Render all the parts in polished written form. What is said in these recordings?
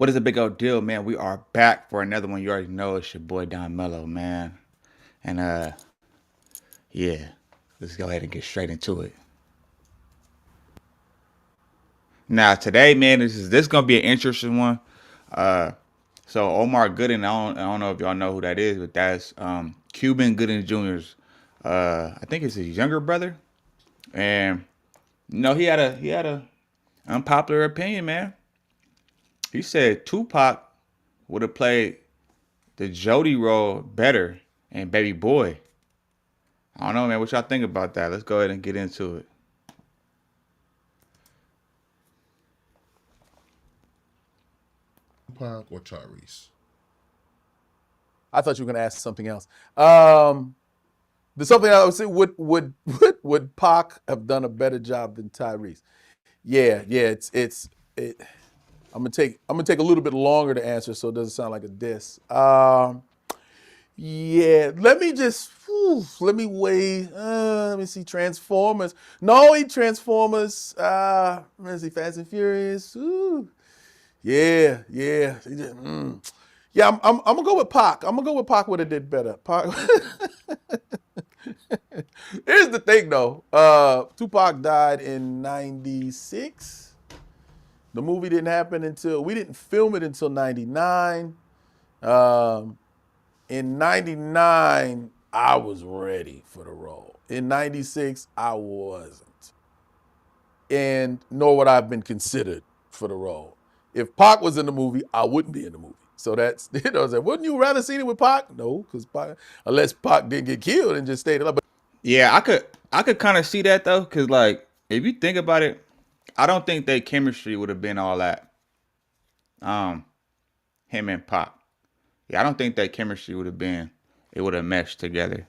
What is a big old deal, man? We are back for another one. You already know it's your boy Don Mello, man. And yeah, let's go ahead and get straight into it. Now today, man, this gonna be an interesting one. Uh, so Omar Gooden, I don't know if y'all know who that is, but that's Cuban Gooden Jr.'s. I think it's his younger brother, and he had a unpopular opinion, man. He said Tupac would have played the Jody role better in Baby Boy. I don't know, man. What y'all think about that? Let's go ahead and get into it. Tupac or Tyrese? I thought you were going to ask something else. The something I would say would Pac have done a better job than Tyrese? Yeah. It. I'm gonna take a little bit longer to answer, so it doesn't sound like a diss. Yeah. Let me weigh. Let me see. Transformers. No, he Transformers. Let's see. Fast and Furious. Ooh. Yeah. Yeah, I'm gonna go with Pac. I'm gonna go with Pac would have did better. Pac. Here's the thing though. Tupac died in '96. The movie didn't happen until we didn't film it until '99. Um, in '99, I was ready for the role. In '96, I wasn't, and nor would I have been considered for the role. If Pac was in the movie, I wouldn't be in the movie. So that's wouldn't you rather seen it with Pac? No, because unless Pac didn't get killed and just stayed alive. But Yeah, I could kind of see that though, cause like if you think about it, I don't think their chemistry would have been all that. Um, him and Pop. Yeah, I don't think that chemistry would have been. It would have meshed together.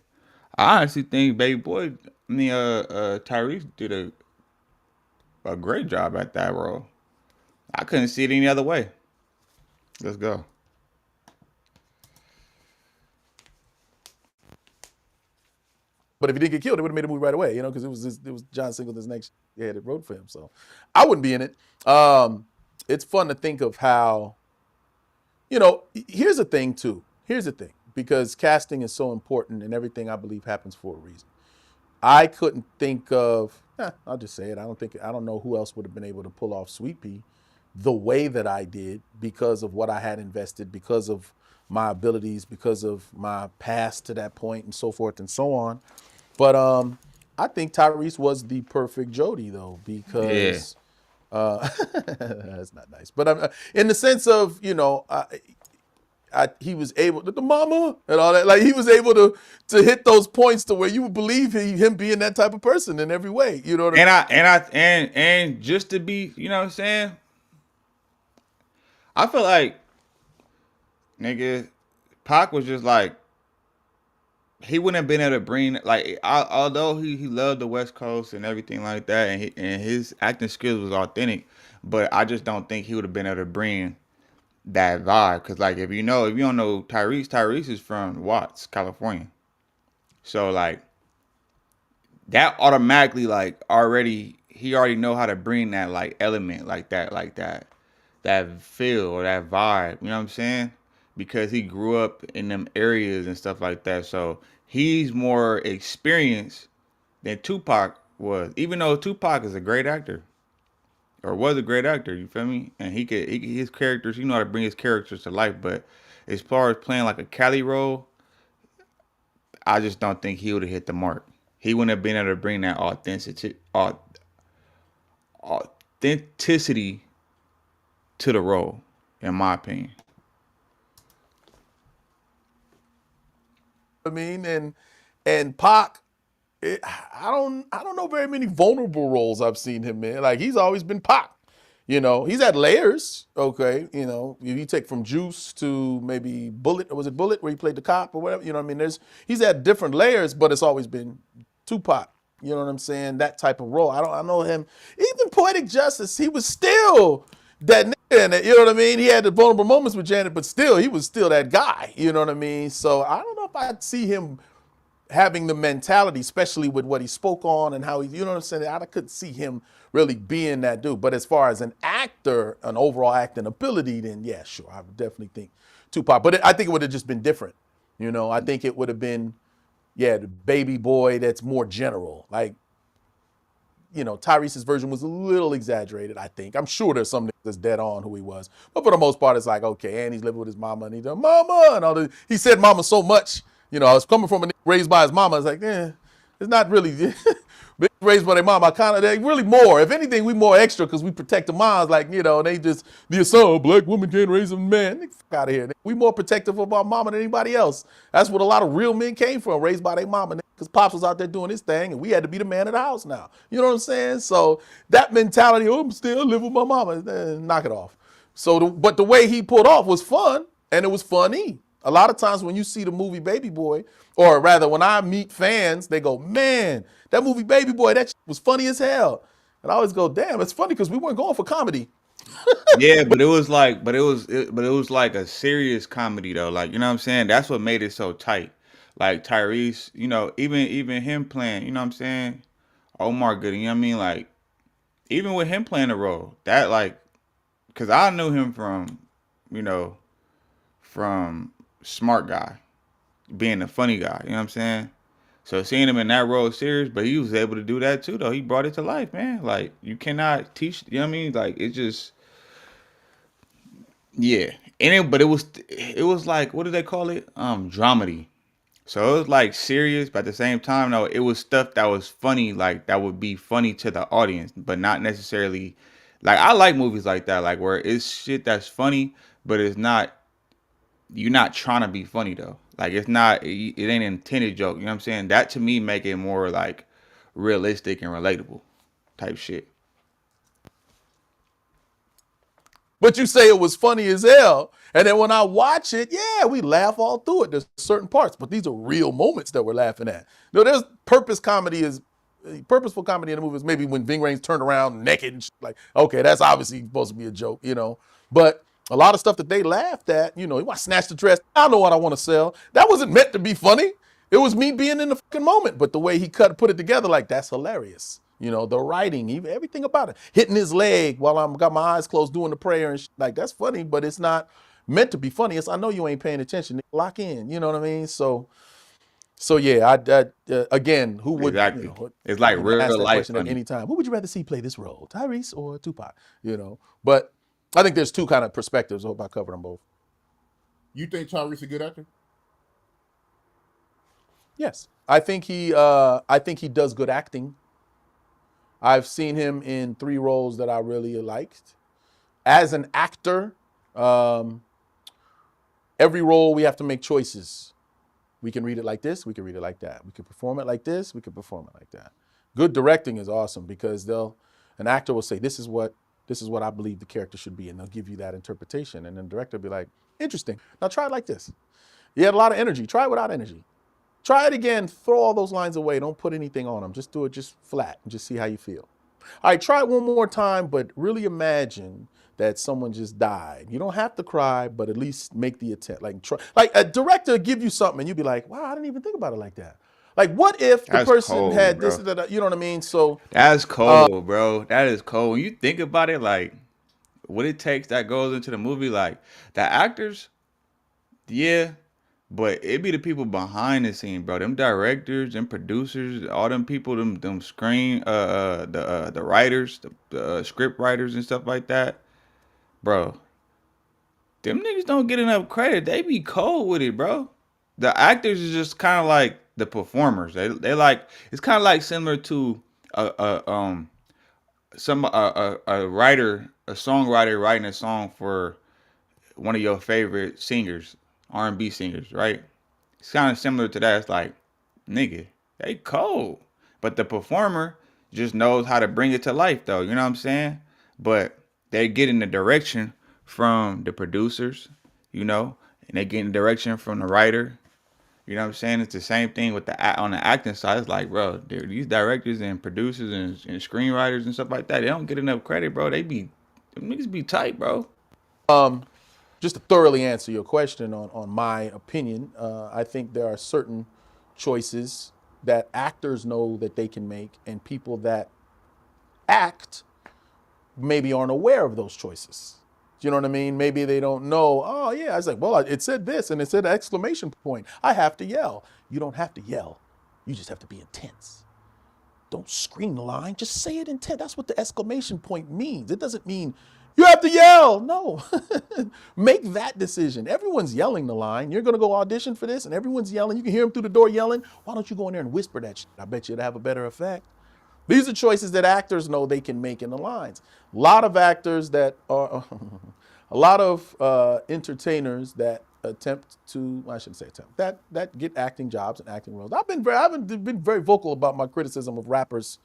I honestly think Baby Boy, Tyrese did a great job at that role. I couldn't see it any other way. Let's go. if he didn't get killed, they would have made a movie right away, because it was John Singleton's next yeah that wrote for him. So I wouldn't be in it. It's fun to think of how here's the thing too. Here's the thing, because casting is so important and everything I believe happens for a reason. I couldn't think of. I'll just say it. I don't know who else would have been able to pull off Sweet Pea the way that I did because of what I had invested, because of my abilities, because of my past to that point, and so forth and so on. But I think Tyrese was the perfect Jody though, Yeah. because that's not nice. But in the sense of he was able the mama and all that. Like he was able to hit those points to where you would believe him being that type of person in every way. You know what I mean? And just to be, you know what I'm saying? I feel like nigga, Pac was just like he wouldn't have been able to bring like although he loved the West Coast and everything like that, and his acting skills was authentic, but I just don't think he would have been able to bring that vibe. Cause like if you don't know Tyrese is from Watts, California, so like that automatically like already he already know how to bring that like element like that feel or that vibe. You know what I'm saying? Because he grew up in them areas and stuff like that. So he's more experienced than Tupac was. Even though Tupac is a great actor or was a great actor, you feel me? And his characters, you know how to bring his characters to life. But as far as playing like a Cali role, I just don't think he would have hit the mark. He wouldn't have been able to bring that authenticity to the role, in my opinion. I mean, and Pac, I don't know very many vulnerable roles I've seen him in. Like he's always been Pac. He's had layers. Okay, if you take from Juice to maybe Bullet, or was it Bullet where he played the cop or whatever? You know what I mean? He's had different layers, but it's always been Tupac. You know what I'm saying? That type of role. I know him. Even Poetic Justice, he was still that nigga in it. You know what I mean? He had the vulnerable moments with Janet, but still, he was still that guy. You know what I mean? So I don't know if I'd see him having the mentality, especially with what he spoke on and how he, you know what I'm saying? I could see him really being that dude. But as far as an actor, an overall acting ability, then yeah, sure, I would definitely think Tupac. But I think it would have just been different. You know, I think it would have been, yeah, the baby boy that's more general. Like, you know, Tyrese's version was a little exaggerated, I think. I'm sure there's some that's dead on who he was. But for the most part, it's like, okay, and he's living with his mama and he's like, mama, and all this. He said mama so much, you know, I was coming from a nigga raised by his mama. It's like, it's not really raised by their mom. I kind of, they really more. If anything, we more extra because we protect the moms. Like, you know, they just, the son, black woman can't raise a man. Fuck out of here. We more protective of our mama than anybody else. That's what a lot of real men came from, raised by their mama. Because Pops was out there doing his thing and we had to be the man of the house now. You know what I'm saying? So that mentality, oh, I'm still living with my mama, knock it off. So, but the way he pulled off was fun and it was funny. A lot of times when you see the movie Baby Boy, or rather when I meet fans, they go, man, that movie Baby Boy, that shit was funny as hell. And I always go, damn, it's funny because we weren't going for comedy. Yeah, but it was like, but it was like a serious comedy though. Like, you know what I'm saying? That's what made it so tight. Like Tyrese, you know, even him playing, you know what I'm saying? Omar good, you know what I mean? Like, even with him playing the role, that like, cause I knew him from, you know, from Smart Guy, being a funny guy, you know what I'm saying? So seeing him in that role serious, but he was able to do that too though. He brought it to life, man. Like, you cannot teach, you know what I mean? Like, it just, yeah, but it was like, what do they call it? Dramedy. So it was like serious, but at the same time, though, it was stuff that was funny, like that would be funny to the audience, but not necessarily. Like, I like movies like that, like where it's shit that's funny, but it's not. You're not trying to be funny though. Like, it's not. It ain't an intended joke. You know what I'm saying? That to me make it more like realistic and relatable type shit. But you say it was funny as hell. And then when I watch it, yeah, we laugh all through it. There's certain parts, but these are real moments that we're laughing at. No, there's purposeful comedy in the movies. Maybe when Ving Rhames turned around naked and shit, like, okay, that's obviously supposed to be a joke, you know. But a lot of stuff that they laughed at, you know, you want to snatch the dress. I know what I want to sell. That wasn't meant to be funny. It was me being in the fucking moment. But the way he put it together, like, that's hilarious. You know, the writing, even everything about it. Hitting his leg while I'm got my eyes closed doing the prayer and shit. Like, that's funny, but it's not meant to be funny. It's, I know you ain't paying attention. Lock in. You know what I mean? So yeah, again, who would, Exactly. It's like you can ask real that life question at funny. any time. Who would you rather see play this role, Tyrese or Tupac? You know, but I think there's two kind of perspectives. I hope I covered them both. You think Tyrese a good actor? Yes, I think he does good acting. I've seen him in three roles that I really liked. As an actor, um, every role we have to make choices. We can read it like this, we can read it like that. We can perform it like this, we can perform it like that. Good directing is awesome because an actor will say, this is what I believe the character should be, and they'll give you that interpretation. And then the director will be like, interesting. Now try it like this. You had a lot of energy. Try it without energy. Try it again. Throw all those lines away. Don't put anything on them. Just do it just flat and just see how you feel. All right, try it one more time, but really imagine that someone just died. You don't have to cry, but at least make the attempt. Like, try, like a director give you something and you'd be like, wow, I didn't even think about it like that. Like, what if the That's person cold, had this, bro. that, that, you know what I mean? So, That's cold, bro. That is cold. When you think about it, like what it takes that goes into the movie, like the actors, yeah, but it be the people behind the scene, bro. Them directors and producers, all them people, them screen, the writers, the script writers and stuff like that, bro. Them niggas don't get enough credit. They be cold with it, bro. The actors is just kind of like the performers. They like, it's kind of like similar to a writer, a songwriter writing a song for one of your favorite singers, R&B singers, right? It's kind of similar to that. It's like, nigga, they cold, but the performer just knows how to bring it to life, though. You know what I'm saying? But they get in the direction from the producers, you know, and they get in the direction from the writer. You know what I'm saying? It's the same thing with on the acting side. It's like, bro, these directors and producers and screenwriters and stuff like that, they don't get enough credit, bro. Them niggas be tight, bro. um, just to thoroughly answer your question on my opinion, I think there are certain choices that actors know that they can make, and people that act maybe aren't aware of those choices. Do you know what I mean? Maybe they don't know. Oh yeah, I was like, well, it said this and it said exclamation point. I have to yell. You don't have to yell. You just have to be intense. Don't scream the line. Just say it intense. That's what the exclamation point means. It doesn't mean you have to yell. No. Make that decision. Everyone's yelling the line. You're going to go audition for this and everyone's yelling. You can hear them through the door yelling. Why don't you go in there and whisper that shit? I bet you it'll have a better effect. These are choices that actors know they can make in the lines. A lot of actors that are, a lot of entertainers that attempt to, I shouldn't say attempt, that get acting jobs and acting roles. I've been very vocal about my criticism of rappers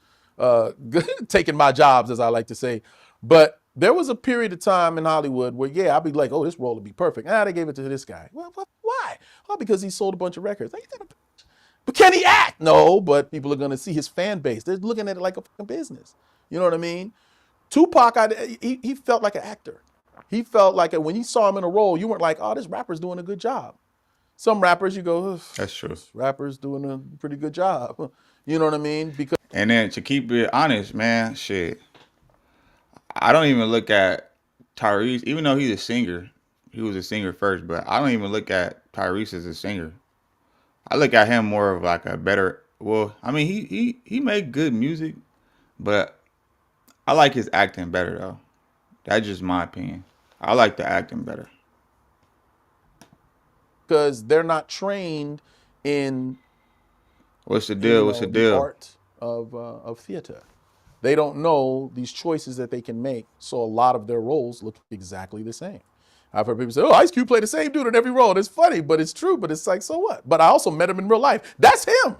taking my jobs, as I like to say. But there was a period of time in Hollywood where, yeah, I'd be like, oh, this role would be perfect. They gave it to this guy. Well, why? Oh, because he sold a bunch of records. But can he act? No, but people are going to see his fan base. They're looking at it like a fucking business. You know what I mean? Tupac, he felt like an actor. He felt like when you saw him in a role, you weren't like, oh, this rapper's doing a good job. Some rappers, you go, That's true. This rapper's doing a pretty good job. You know what I mean? Because And then to keep it honest, man, shit, I don't even look at Tyrese, even though he's a singer. He was a singer first, but I don't even look at Tyrese as a singer. I look at him more of like a better. Well, I mean, he made good music, but I like his acting better though. That's just my opinion. I like the acting better. they're not trained in What's the deal? What's the deal? art of theater. They don't know these choices that they can make, so a lot of their roles look exactly the same. I've heard people say, oh, Ice Cube played the same dude in every role. And it's funny, but it's true. But it's like, so what? But I also met him in real life. That's him.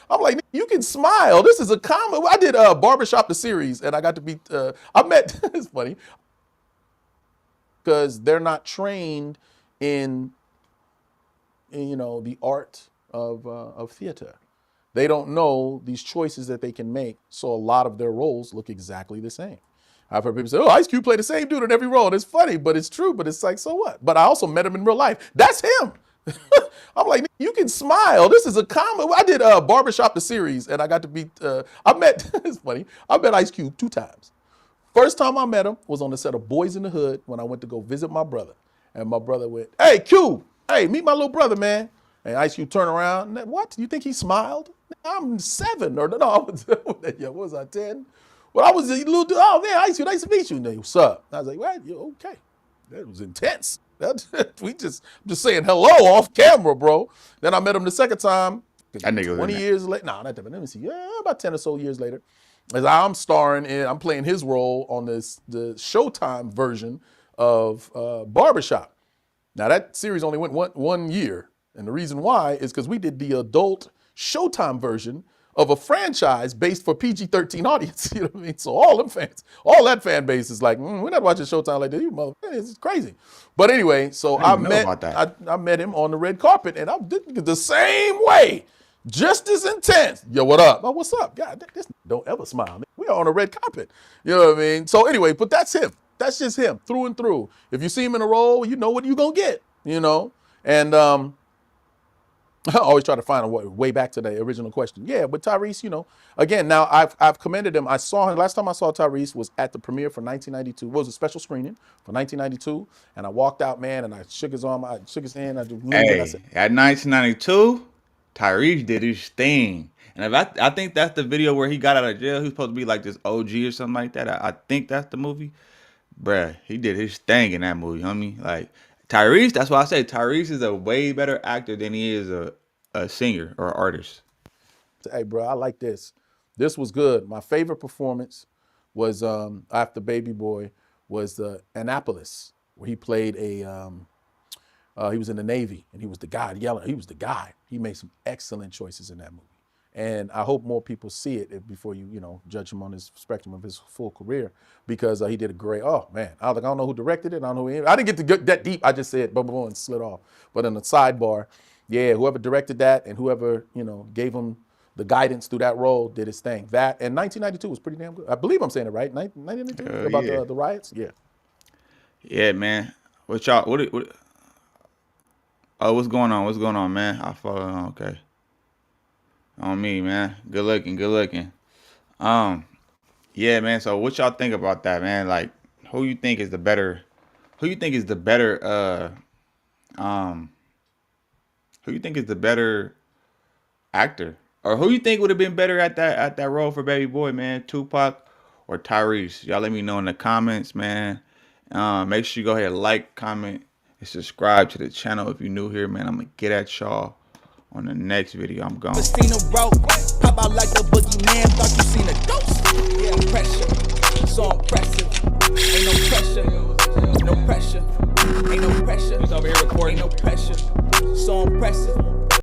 I'm like, you can smile. This is a comedy. I did Barbershop the series, and I got to be, I met, it's funny, because they're not trained in the art of theater. They don't know these choices that they can make, so a lot of their roles look exactly the same. I've heard people say, oh, Ice Cube played the same dude in every role. And it's funny, but it's true. But it's like, so what? But I also met him in real life. That's him. I'm like, you can smile. This is a comedy. I did Barbershop the series, and I got to be, it's funny, I met Ice Cube 2 times. First time I met him was on the set of Boys in the Hood when I went to go visit my brother. And my brother went, hey, Cube, hey, meet my little brother, man. And Ice Cube turned around, and what? You think he smiled? I'm 7, or no, I was, what was I, 10? Well, I was a little dude. Oh, man, Ice Cube, nice to meet you. And what's up? I was like, what? You okay? That was intense. I'm just saying hello off camera, bro. Then I met him the second time. That nigga was 20 in years later. No, not that. Let me see. Yeah, about 10 or so years later. As I'm starring in, I'm playing his role on the Showtime version of Barbershop. Now, that series only went one year. And the reason why is because we did the adult Showtime version of a franchise based for PG-13 audience. You know what I mean? So all them fans, all that fan base is like, we're not watching Showtime like that. You motherfucker, it's crazy. But anyway, so I met him on the red carpet, and I did the same way, just as intense. Yo, what up? Oh, what's up? God, this don't ever smile. We are on a red carpet. You know what I mean? So anyway, but that's him. That's just him through and through. If you see him in a role, you know what you're gonna get. You know, and I always try to find a way back to the original question. Yeah, but Tyrese, again, now I've commended him. I saw him, last time I saw Tyrese was at the premiere for 1992. It was a special screening for 1992. And I walked out, man, and I shook his arm, I shook his hand. I said, at 1992, Tyrese did his thing. And if I think that's the video where he got out of jail. He was supposed to be like this OG or something like that. I think that's the movie. Bruh, he did his thing in that movie, homie. Like, Tyrese, that's why I say Tyrese is a way better actor than he is a singer or artist. hey, bro, I like this. This was good. My favorite performance was after Baby Boy was Annapolis, where he played he was in the Navy, and he was the guy yelling. He was the guy. He made some excellent choices in that movie. And I hope more people see it before you judge him on his spectrum of his full career, because he did a great. Oh man, I don't know who directed it. I don't know who. I didn't get to get that deep. I just said boom, boom, and slid off. But in the sidebar, yeah, whoever directed that and whoever gave him the guidance through that role did his thing. That and 1992 was pretty damn good. I believe I'm saying it right. 1992 about yeah. the riots. Yeah. Yeah, man. What y'all? What? Oh, what's going on? What's going on, man? I follow. Okay. On me, man. Good looking, good looking. Um, yeah, man. So what y'all think about that, man? Like, who you think is the better? Who you think is the better? Um, who you think is the better actor, or who you think would have been better at that role for Baby Boy, man? Tupac or Tyrese? Y'all let me know in the comments, man. Make sure you go ahead and like, comment, and subscribe to the channel if you're new here, man. I'm gonna get at y'all on the next video. I'm gone. Seen a rope, pop out like the boogeyman. Thought you seen a ghost. Yeah, pressure, so impressive.